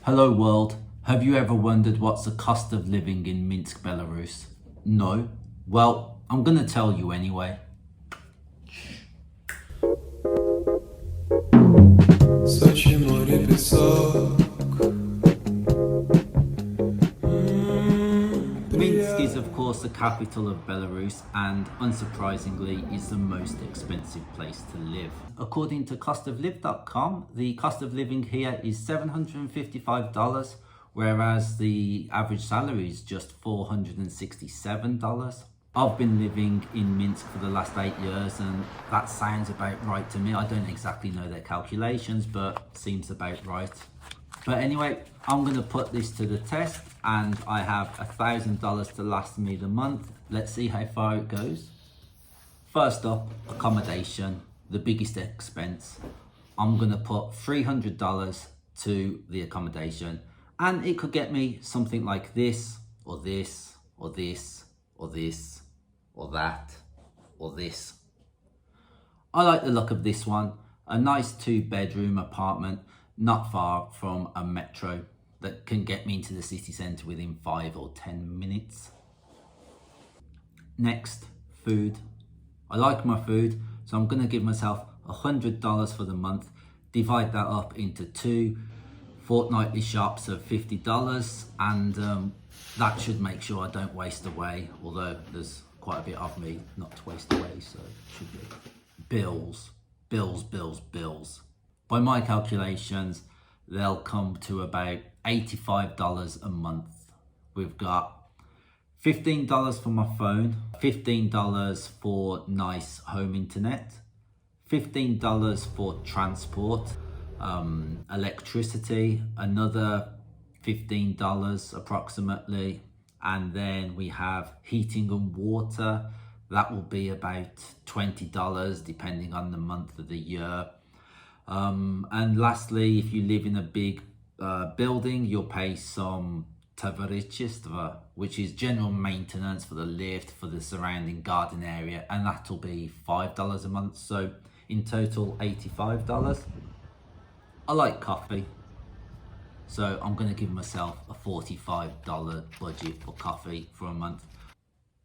Hello world, have you ever wondered what's the cost of living in Minsk, Belarus? No? Well, I'm gonna tell you anyway. Сочи, море, песок. Minsk is of course the capital of Belarus and unsurprisingly is the most expensive place to live. According to costoflive.com, the cost of living here is $755, whereas the average salary is just $467. I've been living in Minsk for the last 8 years and that sounds about right to me. I don't exactly know their calculations, but seems about right. But anyway, I'm going to put this to the test and I have $1,000 to last me the month. Let's see how far it goes. First up, accommodation, the biggest expense. I'm going to put $300 to the accommodation and it could get me something like this, or this, or this, or this, or that, or this. I like the look of this one, a nice 2-bedroom apartment not far from a metro that can get me into the city centre within 5 or 10 minutes. Next, food. I like my food, so I'm going to give myself $100 for the month, divide that up into 2 fortnightly shops of $50 and that should make sure I don't waste away, although there's quite a bit of me not to waste away, so it should be. Bills, bills, bills, bills. By my calculations, they'll come to about $85 a month. We've got $15 for my phone, $15 for nice home internet, $15 for transport, electricity, another $15 approximately, and then we have heating and water. That will be about $20 depending on the month of the year. And lastly, if you live in a big building, you'll pay some tavarichistva, which is general maintenance for the lift, for the surrounding garden area, and that'll be $5 a month. So in total, $85. I like coffee, so I'm going to give myself a $45 budget for coffee for a month.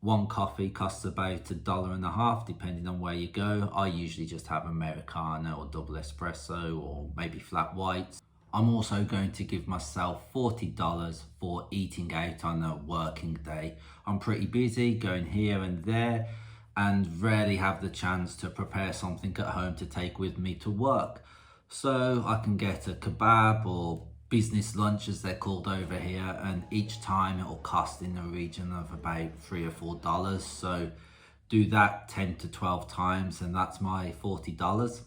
One coffee costs about $1.50 depending on where you go. I usually just have Americano or double espresso or maybe flat whites. I'm also going to give myself $40 for eating out on a working day. I'm pretty busy going here and there and rarely have the chance to prepare something at home to take with me to work. So I can get a kebab or business lunch as they're called over here, and each time it will cost in the region of about $3 or $4. So do that 10 to 12 times and that's my $40.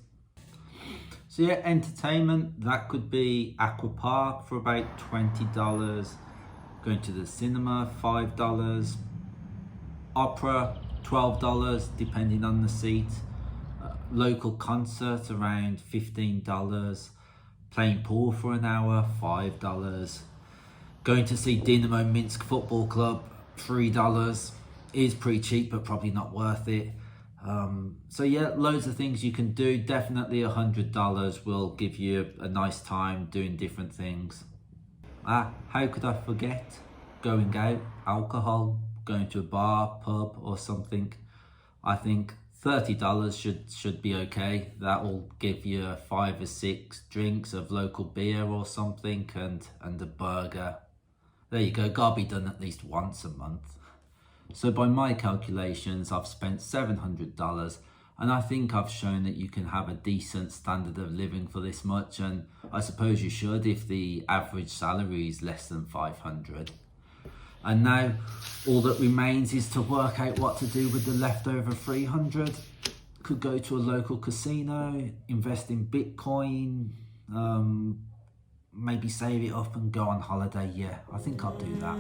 So yeah, entertainment, that could be aqua park for about $20, going to the cinema $5, opera $12 depending on the seat, local concert around $15, playing pool for an hour $5, going to see Dynamo Minsk Football Club $3. Is pretty cheap but probably not worth it. So yeah, loads of things you can do. Definitely $100 will give you a nice time doing different things. How could I forget going out, alcohol, going to a bar, pub or something? I think $30 should be okay. That will give you 5 or 6 drinks of local beer or something and a burger. There you go, gotta be done at least once a month. So by my calculations, I've spent $700 and I think I've shown that you can have a decent standard of living for this much, and I suppose you should if the average salary is less than 500. And now all that remains is to work out what to do with the leftover 300. Could go to a local casino, invest in Bitcoin, maybe save it up and go on holiday. Yeah, I think I'll do that.